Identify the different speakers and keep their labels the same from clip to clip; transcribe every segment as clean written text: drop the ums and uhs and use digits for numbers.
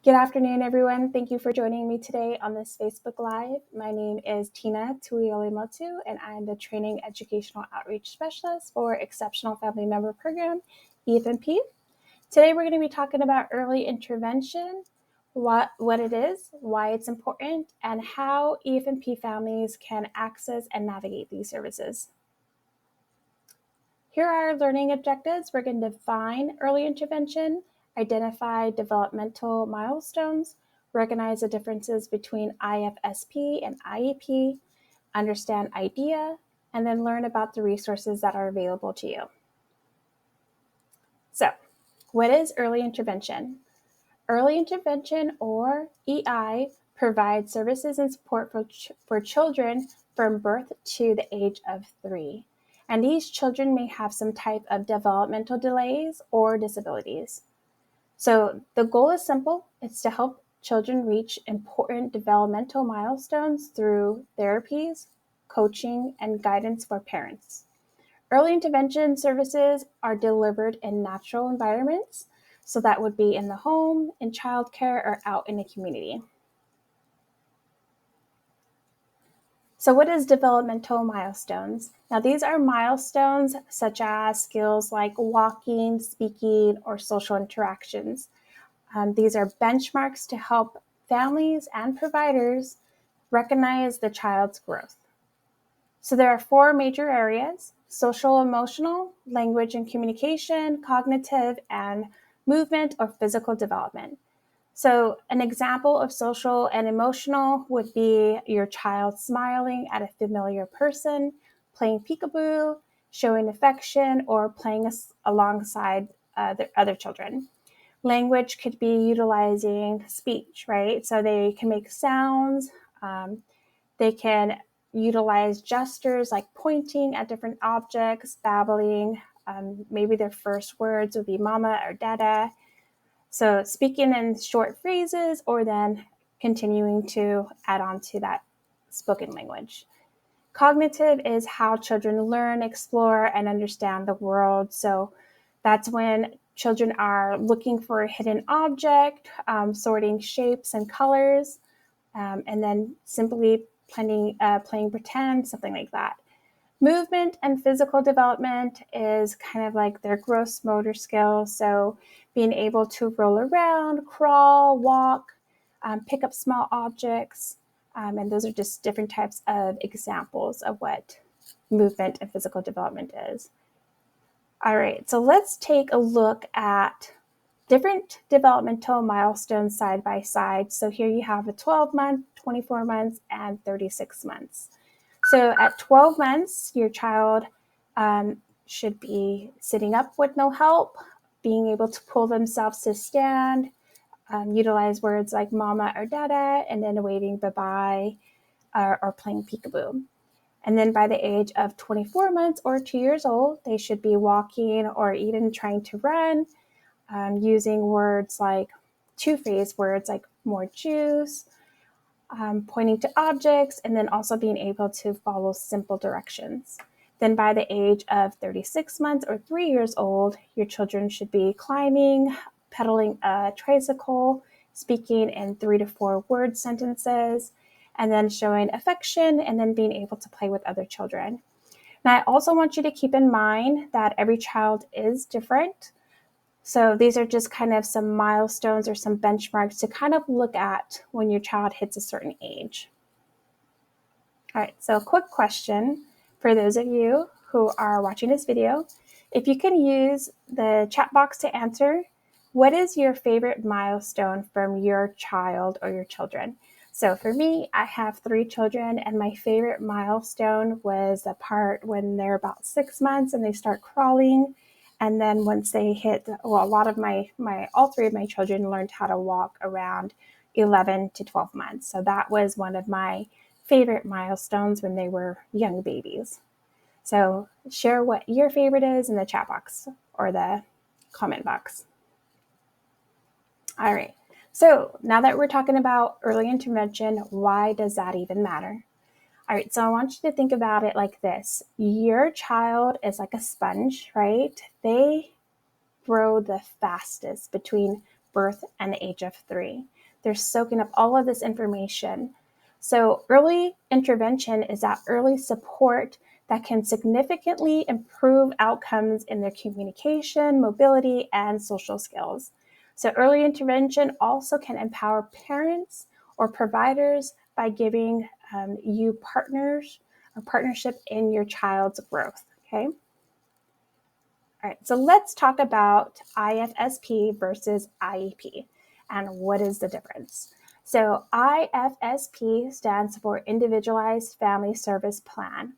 Speaker 1: Good afternoon, everyone. Thank you for joining me today on this Facebook Live. My name is Tina Tuiolimotu, and I'm the Training Educational Outreach Specialist for Exceptional Family Member Program, EFMP. Today, we're going to be talking about early intervention, what it is, why it's important, and how EFMP families can access and navigate these services. Here are our learning objectives. We're going to define early intervention, identify developmental milestones, recognize the differences between IFSP and IEP, understand IDEA, and then learn about the resources that are available to you. So, what is early intervention? Early intervention, or EI, provides services and support for children from birth to the age of 3. And these children may have some type of developmental delays or disabilities. So the goal is simple. It's to help children reach important developmental milestones through therapies, coaching, and guidance for parents. Early intervention services are delivered in natural environments. So that would be in the home, in childcare, or out in the community. So what is developmental milestones? Now, these are milestones such as skills like walking, speaking, or social interactions. These are benchmarks to help families and providers recognize the child's growth. So there are 4 major areas: social, emotional, language and communication, cognitive, and movement or physical development. So an example of social and emotional would be your child smiling at a familiar person, playing peekaboo, showing affection, or playing alongside the other children. Language could be utilizing speech, right? So they can make sounds. They can utilize gestures like pointing at different objects, babbling. Maybe their first words would be mama or dada. So speaking in short phrases, or then continuing to add on to that spoken language. Cognitive is how children learn, explore, and understand the world. So that's when children are looking for a hidden object, sorting shapes and colors, and then simply playing pretend, something like that. Movement and physical development is kind of like their gross motor skills. So being able to roll around, crawl, walk, pick up small objects. And those are just different types of examples of what movement and physical development is. All right, so let's take a look at different developmental milestones side by side. So here you have a 12-month, 24 months, and 36 months. So at 12 months, your child should be sitting up with no help, being able to pull themselves to stand, utilize words like mama or dada, and then waving bye-bye or playing peekaboo. And then by the age of 24 months or 2 years old, they should be walking or even trying to run, using words like two-phrase words like more juice, pointing to objects, and then also being able to follow simple directions. Then by the age of 36 months or 3 years old, your children should be climbing, pedaling a tricycle, speaking in 3 to 4 word sentences, and then showing affection, and then being able to play with other children. Now, I also want you to keep in mind that every child is different. So these are just kind of some milestones or some benchmarks to kind of look at when your child hits a certain age. All right, so a quick question for those of you who are watching this video. If you can use the chat box to answer, what is your favorite milestone from your child or your children? So for me, I have 3 children, and my favorite milestone was the part when they're about 6 months and they start crawling. And then once they hit, well, a lot of all 3 of my children learned how to walk around 11 to 12 months. So that was one of my favorite milestones when they were young babies. So share what your favorite is in the chat box or the comment box. All right. So now that we're talking about early intervention, why does that even matter? All right, so I want you to think about it like this. Your child is like a sponge, right? They grow the fastest between birth and the age of 3. They're soaking up all of this information. So early intervention is that early support that can significantly improve outcomes in their communication, mobility, and social skills. So early intervention also can empower parents or providers by giving you partnership in your child's growth, okay? All right, so let's talk about IFSP versus IEP and what is the difference. So IFSP stands for Individualized Family Service Plan,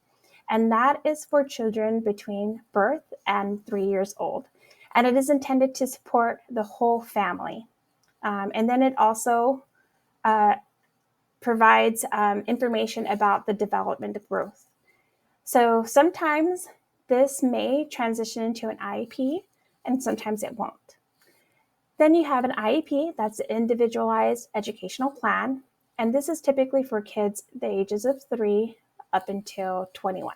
Speaker 1: and that is for children between birth and 3 years old. And it is intended to support the whole family. And then it also provides information about the development of growth. So sometimes this may transition into an IEP, and sometimes it won't. Then you have an IEP, that's the Individualized Educational Plan, and this is typically for kids the ages of 3 up until 21.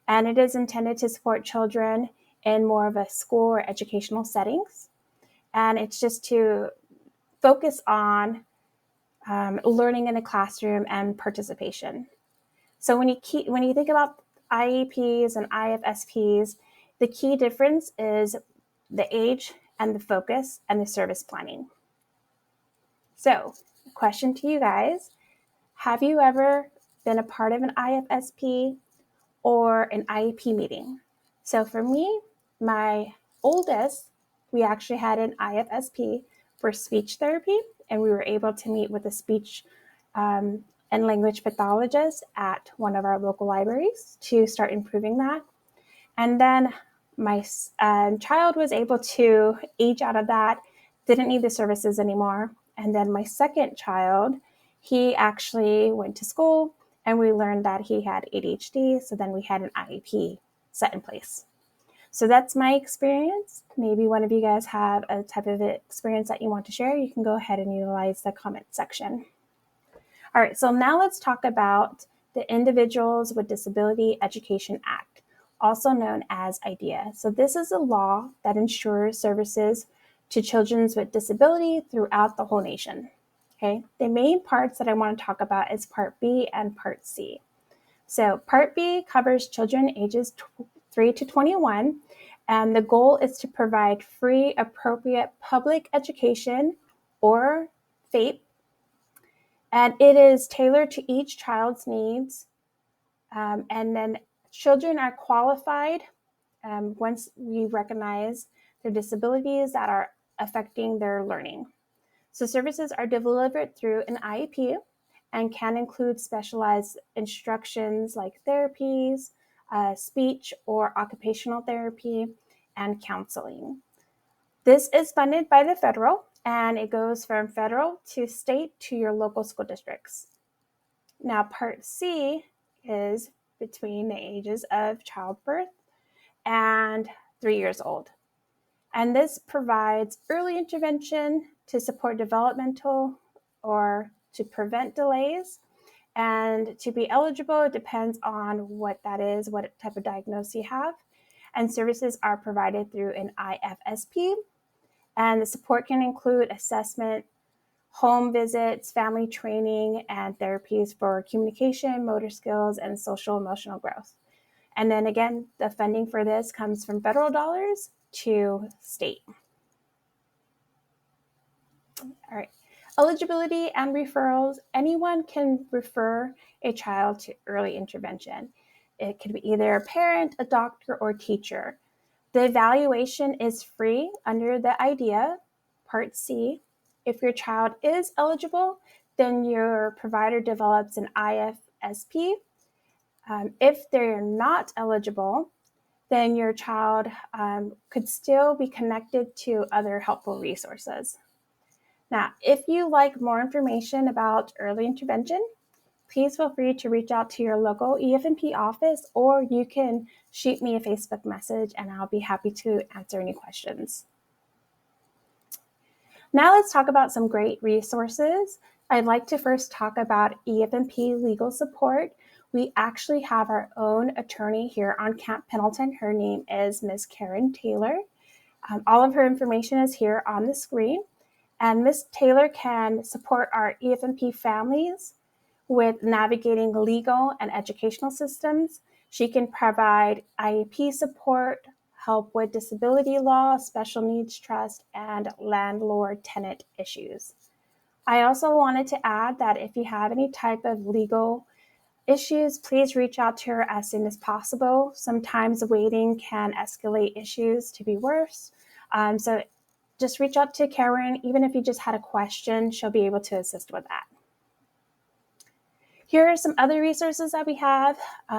Speaker 1: And it is intended to support children in more of a school or educational settings. And it's just to focus on learning in a classroom and participation. So when you think about IEPs and IFSPs, the key difference is the age and the focus and the service planning. So, question to you guys, have you ever been a part of an IFSP or an IEP meeting? So for me, my oldest, we actually had an IFSP for speech therapy, and we were able to meet with a speech and language pathologist at one of our local libraries to start improving that. And then my child was able to age out of that, didn't need the services anymore. And then my second child, he actually went to school and we learned that he had ADHD. So then we had an IEP set in place. So that's my experience. Maybe one of you guys have a type of experience that you want to share. You can go ahead and utilize the comment section. All right, so now let's talk about the Individuals with Disability Education Act, also known as IDEA. So this is a law that ensures services to children with disability throughout the whole nation. Okay, the main parts that I want to talk about is Part B and Part C. So Part B covers children ages 3 to 21, and the goal is to provide free, appropriate public education, or FAPE, and it is tailored to each child's needs. And then children are qualified once we recognize their disabilities that are affecting their learning. So services are delivered through an IEP and can include specialized instructions like therapies, speech or occupational therapy, and counseling. This is funded by the federal, and it goes from federal to state to your local school districts. Now, Part C is between the ages of childbirth and 3 years old. And this provides early intervention to support developmental or to prevent delays. And to be eligible, it depends on what that is, what type of diagnosis you have. And services are provided through an IFSP. And the support can include assessment, home visits, family training, and therapies for communication, motor skills, and social emotional growth. And then again, the funding for this comes from federal dollars to state. All right. Eligibility and referrals. Anyone can refer a child to early intervention. It could be either a parent, a doctor, or teacher. The evaluation is free under the IDEA, Part C. If your child is eligible, then your provider develops an IFSP. If they're not eligible, then your child could still be connected to other helpful resources. Now, if you like more information about early intervention, please feel free to reach out to your local EFMP office, or you can shoot me a Facebook message and I'll be happy to answer any questions. Now let's talk about some great resources. I'd like to first talk about EFMP legal support. We actually have our own attorney here on Camp Pendleton. Her name is Ms. Karen Taylor. All of her information is here on the screen. And Ms. Taylor can support our EFMP families with navigating legal and educational systems. She can provide IEP support, help with disability law, special needs trust, and landlord-tenant issues. I also wanted to add that if you have any type of legal issues, please reach out to her as soon as possible. Sometimes waiting can escalate issues to be worse. So just reach out to Karen. Even if you just had a question, she'll be able to assist with that. Here are some other resources that we have.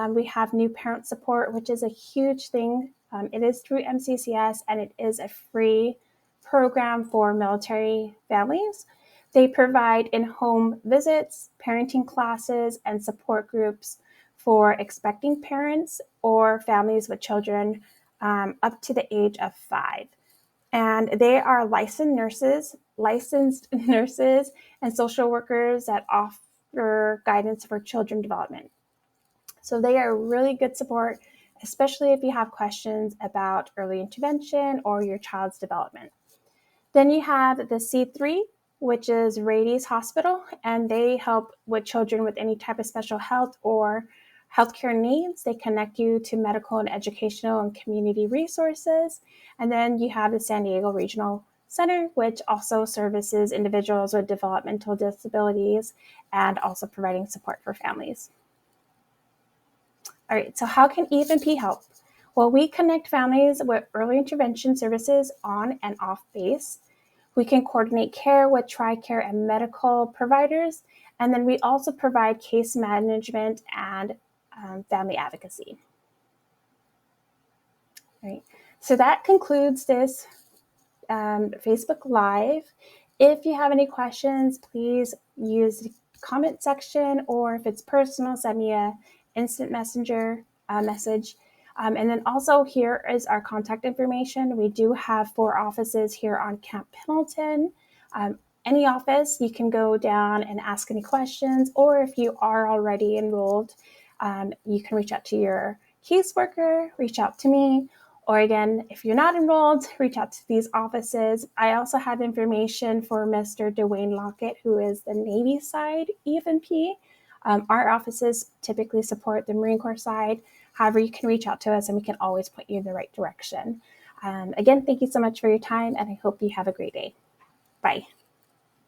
Speaker 1: We have New Parent Support, which is a huge thing. It is through MCCS, and it is a free program for military families. They provide in-home visits, parenting classes, and support groups for expecting parents or families with children up to the age of 5. And they are licensed nurses and social workers that offer guidance for children development. So they are really good support, especially if you have questions about early intervention or your child's development. Then you have the C3, which is Rady's Hospital, and they help with children with any type of special health or healthcare needs. They connect you to medical and educational and community resources. And then you have the San Diego Regional Center, which also services individuals with developmental disabilities and also providing support for families. All right, so how can EFMP help? Well, we connect families with early intervention services on and off base. We can coordinate care with TRICARE and medical providers, and then we also provide case management and family advocacy. All right, so that concludes this Facebook Live. If you have any questions, please use the comment section, or if it's personal, send me an instant messenger message. And then also here is our contact information. We do have 4 offices here on Camp Pendleton. Any office, you can go down and ask any questions, or if you are already enrolled, you can reach out to your caseworker, reach out to me, or again, if you're not enrolled, reach out to these offices. I also have information for Mr. Dwayne Lockett, who is the Navy side EFMP. Our offices typically support the Marine Corps side. However, you can reach out to us and we can always point you in the right direction. Again, thank you so much for your time, and I hope you have a great day. Bye.